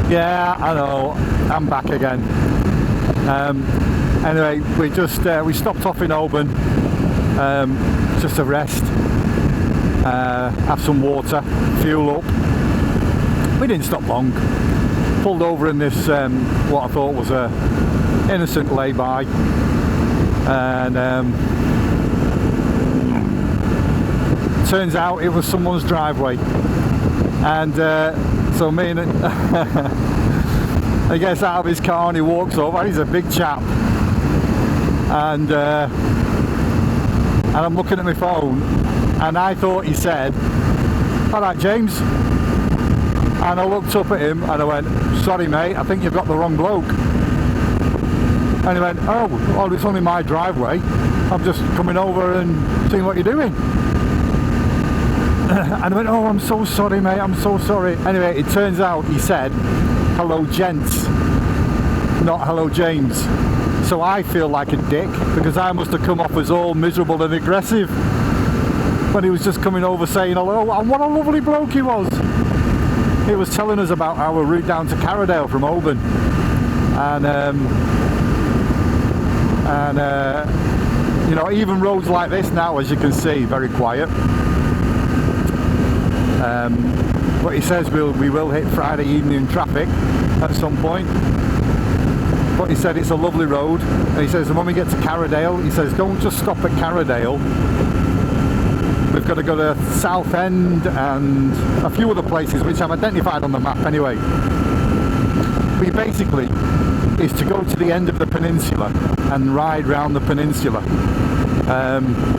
Yeah, I know. I'm back again. Anyway, we stopped off in Oban, just to rest, have some water, fuel up. We didn't stop long. Pulled over in this what I thought was a innocent lay-by, and turns out it was someone's driveway. And so me and he gets out of his car and he walks over. He's a big chap, and I'm looking at my phone, and I thought he said, "All right, James." And I looked up at him and I went, "Sorry, mate, I think you've got the wrong bloke." And he went, "Oh, well, it's only my driveway. I'm just coming over and seeing what you're doing." And I went, "Oh, I'm so sorry, mate, I'm so sorry." Anyway, it turns out he said, "Hello, gents," not "Hello, James." So I feel like a dick because I must have come off as all miserable and aggressive when he was just coming over saying hello. And what a lovely bloke he was. He was telling us about our route down to Carradale from Oban, and you know, even roads like this now, as you can see, very quiet. But he says we will hit Friday evening traffic at some point. But he said it's a lovely road, and he says when we get to Carradale, he says don't just stop at Carradale. We've got to go to Southend and a few other places which I've identified on the map anyway. But basically is to go to the end of the peninsula and ride round the peninsula,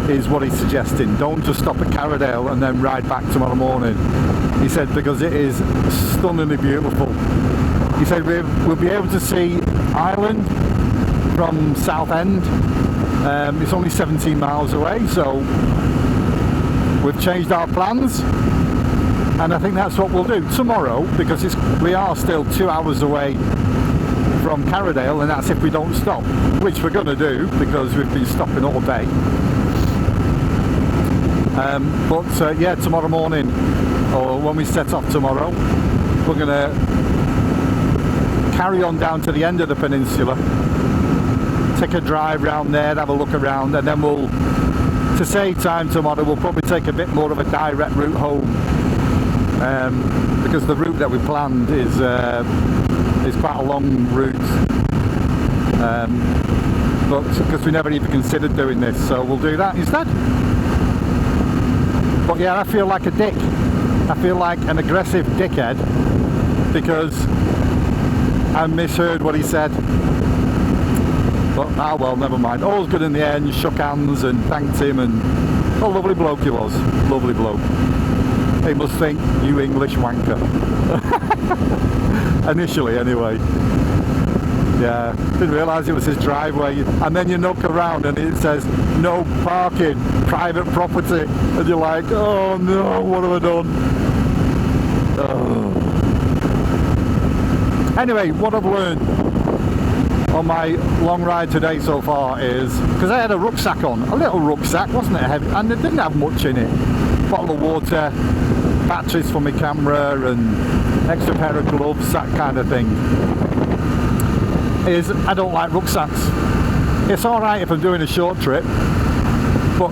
is what he's suggesting. Don't just stop at Carradale and then ride back tomorrow morning. He said because it is stunningly beautiful. He said we'll be able to see Ireland from Southend. It's only 17 miles away, so we've changed our plans, and I think that's what we'll do tomorrow, because we are still 2 hours away from Carradale, and that's if we don't stop, which we're going to do because we've been stopping all day. But yeah, tomorrow morning, or when we set off tomorrow, we're going to carry on down to the end of the peninsula, take a drive round there, have a look around, and then we'll, to save time tomorrow, we'll probably take a bit more of a direct route home, because the route that we planned is quite a long route, but because we never even considered doing this, so we'll do that instead. But yeah, I feel like a dick. I feel like an aggressive dickhead because I misheard what he said. But ah well, never mind. All's good in the end. Shook hands and thanked him, and a lovely bloke he was. Lovely bloke. He must think, you English wanker. Initially, anyway. Yeah, didn't realise it was his driveway. And then you look around and it says, no parking, private property. And you're like, oh no, what have I done? Oh. Anyway, what I've learned on my long ride today so far is, because I had a rucksack on, a little rucksack, wasn't it heavy, and it didn't have much in it. Bottle of water, batteries for my camera, and extra pair of gloves, that kind of thing. Is I don't like rucksacks. It's alright if I'm doing a short trip, but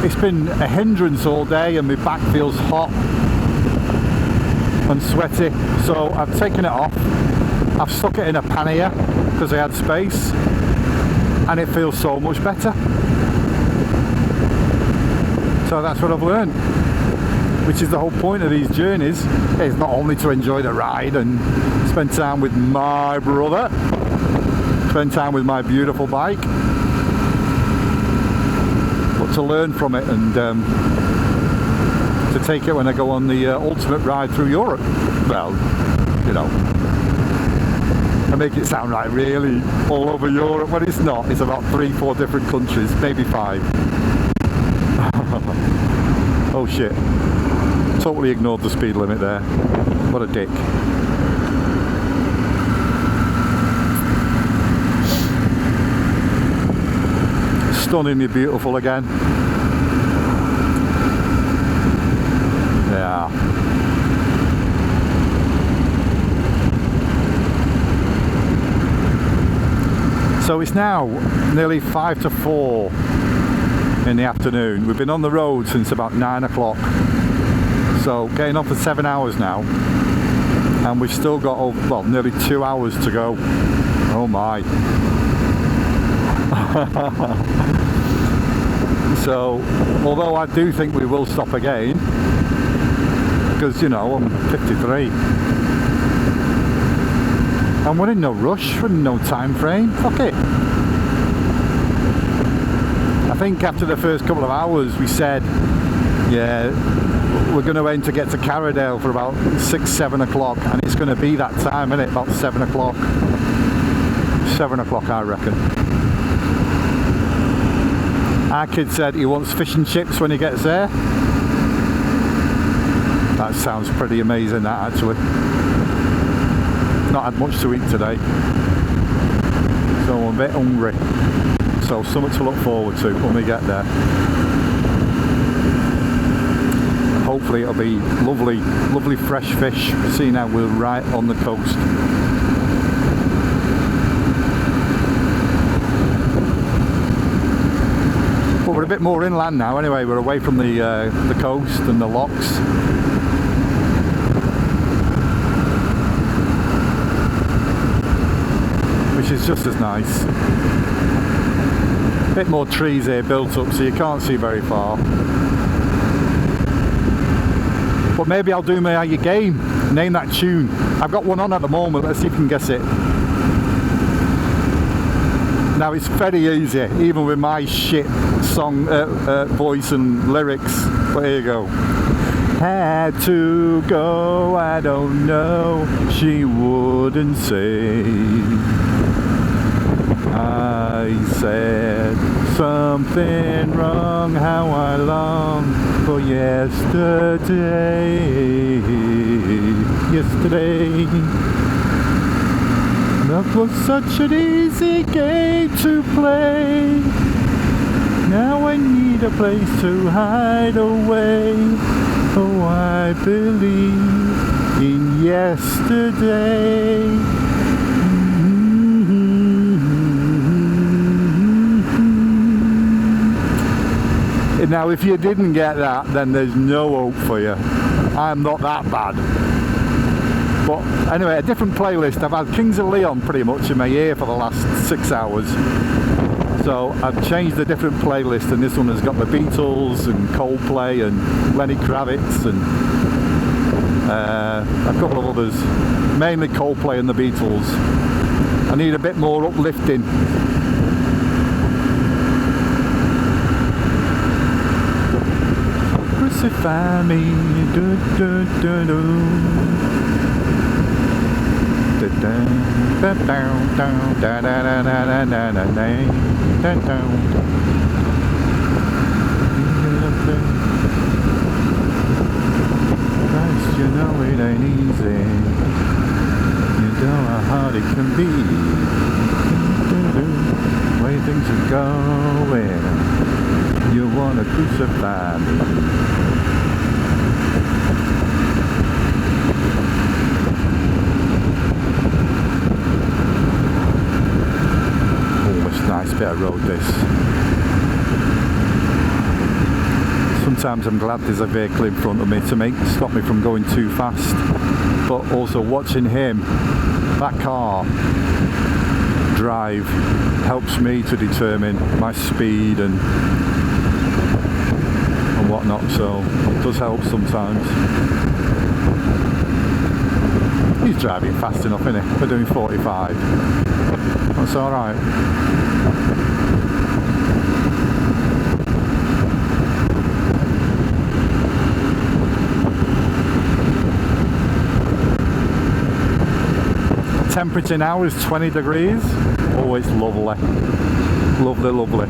it's been a hindrance all day and my back feels hot and sweaty, so I've taken it off. I've stuck it in a pannier because I had space, and it feels so much better. So that's what I've learned, which is the whole point of these journeys, is not only to enjoy the ride and spend time with my brother, spend time with my beautiful bike, but to learn from it and to take it when I go on the ultimate ride through Europe. Well, you know, I make it sound like really all over Europe, but it's not. It's about 3-4 different countries, maybe 5. Oh shit, totally ignored the speed limit there. What a dick. Stunningly beautiful again. Yeah. So it's now nearly 5 to 4 in the afternoon. We've been on the road since about 9 o'clock. So getting on for 7 hours now. And we've still got, well, nearly 2 hours to go. Oh my. So, although I do think we will stop again, because, you know, I'm 53. And we're in no rush, we're in no time frame. Fuck it. I think after the first couple of hours we said, yeah, we're going to aim to get to Carradale for about 6-7 o'clock, and it's going to be that time, isn't it? About 7 o'clock. 7 o'clock, I reckon. Our kid said he wants fish and chips when he gets there. That sounds pretty amazing, that, actually. Not had much to eat today, so I'm a bit hungry. So something to look forward to when we get there. Hopefully it'll be lovely, lovely fresh fish, seeing how we're right on the coast. But we're a bit more inland now anyway, we're away from the coast and the locks. Which is just as nice. A bit more trees here built up so you can't see very far. But maybe I'll do my Are You Game? Name that tune. I've got one on at the moment, let's see if you can guess it. Now it's very easy, even with my shit song voice and lyrics. But here you go. Had to go, I don't know, she wouldn't say. I said something wrong, how I long for yesterday. Yesterday. That was such an easy game to play. Now I need a place to hide away. Oh, I believe in yesterday. Now, if you didn't get that, then there's no hope for you. I'm not that bad. But anyway, a different playlist. I've had Kings of Leon pretty much in my ear for the last 6 hours. So I've changed a different playlist, and this one has got the Beatles and Coldplay and Lenny Kravitz and a couple of others. Mainly Coldplay and the Beatles. I need a bit more uplifting. Crucify me, do do do do. Christ, you know it ain't easy. You know how hard it can be. The way things are going, you wanna crucify me. Nice bit of road this. Sometimes I'm glad there's a vehicle in front of me to stop me from going too fast, but also watching him, that car, drive helps me to determine my speed and whatnot, so it does help sometimes. He's driving fast enough, isn't he? We're doing 45. That's alright. Temperature now is 20 degrees. Oh, it's lovely. Lovely, lovely.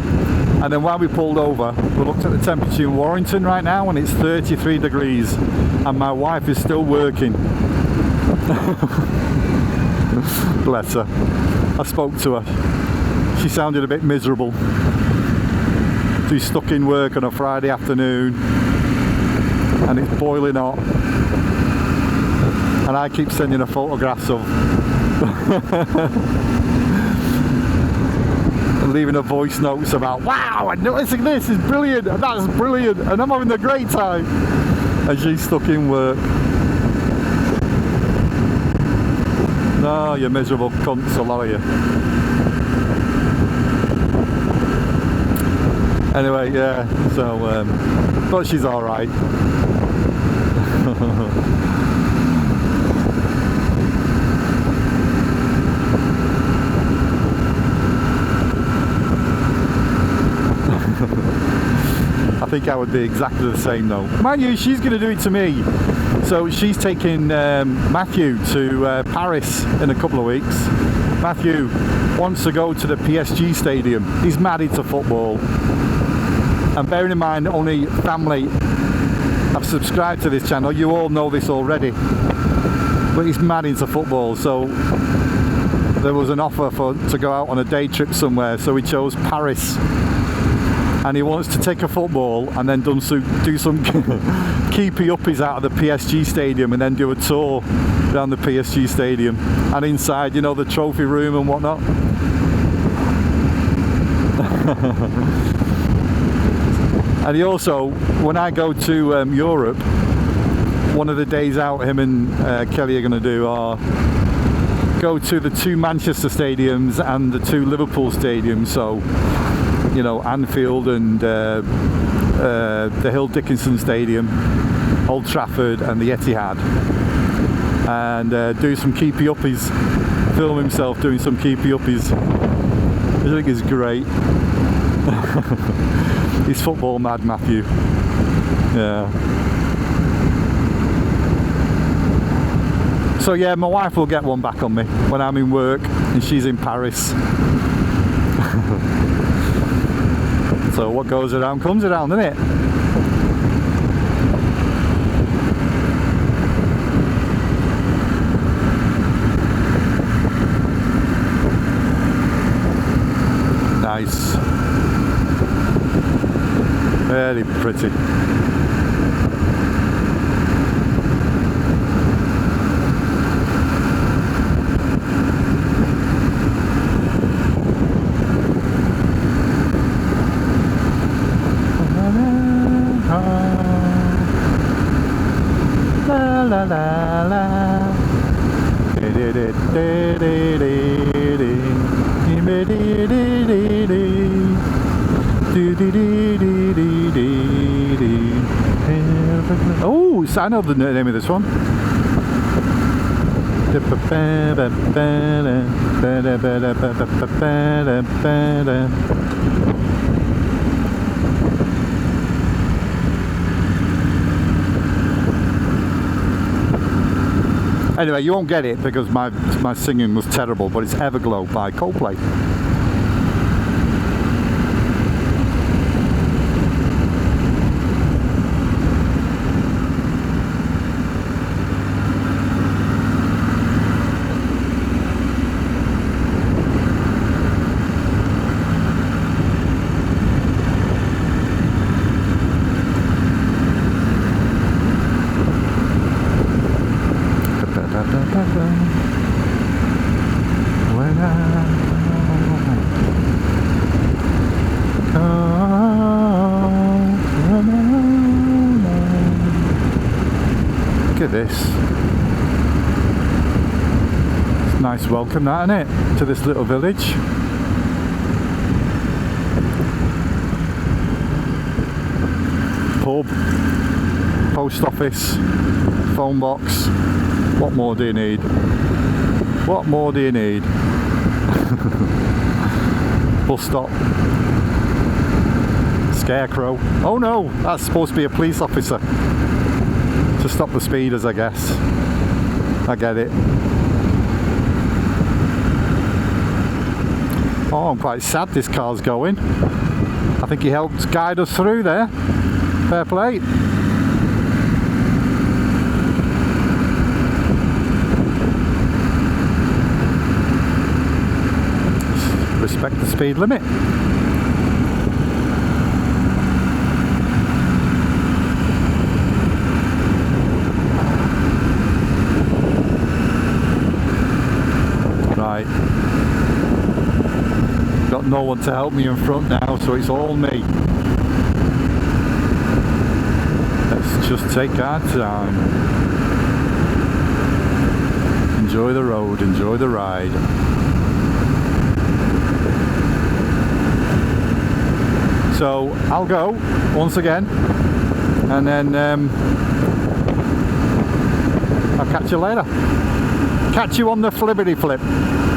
And then while we pulled over, we looked at the temperature in Warrington right now, and it's 33 degrees. And my wife is still working. Bless her. I spoke to her. She sounded a bit miserable. She's stuck in work on a Friday afternoon, and it's boiling hot. And I keep sending her photographs of leaving her voice notes about, wow, I noticed this is brilliant, and that's brilliant, and I'm having a great time. And she's stuck in work. No, you miserable cunts, a lot of you. Anyway, yeah, so, but she's alright. I think I would be exactly the same though. Mind you, she's going to do it to me. So she's taking Matthew to Paris in a couple of weeks. Matthew wants to go to the PSG stadium. He's mad into football. And bearing in mind, only family have subscribed to this channel. You all know this already. But he's mad into football. So there was an offer to go out on a day trip somewhere. So he chose Paris. And he wants to take a football and then do some keepy uppies out of the PSG stadium and then do a tour around the PSG stadium and inside, you know, the trophy room and whatnot. And he also, when I go to Europe, one of the days out him and Kelly are going to do are go to the 2 Manchester stadiums and the 2 Liverpool stadiums. So, you know, Anfield and the Hill Dickinson Stadium, Old Trafford and the Etihad, and do some keepy uppies, film himself doing some keepy uppies. I think it's great. He's football mad, Matthew. Yeah. So yeah, my wife will get one back on me when I'm in work and she's in Paris. So what goes around comes around, doesn't it? Nice. Very pretty. La la la. Oh, I know the name of this one. Anyway, you won't get it because my singing was terrible, but it's Everglow by Coldplay. Look at this. It's a nice welcome, that, isn't it, to this little village. Pub, post office, phone box. What more do you need? What more do you need? Bus stop. Scarecrow. Oh no, that's supposed to be a police officer. To stop the speeders, I guess. I get it. Oh, I'm quite sad this car's going. I think he helped guide us through there. Fair play. Respect the speed limit. Got no one to help me in front now, so it's all me. Let's just take our time. Enjoy the road, enjoy the ride. So I'll go once again, and then I'll catch you later. Catch you on the flippity flip.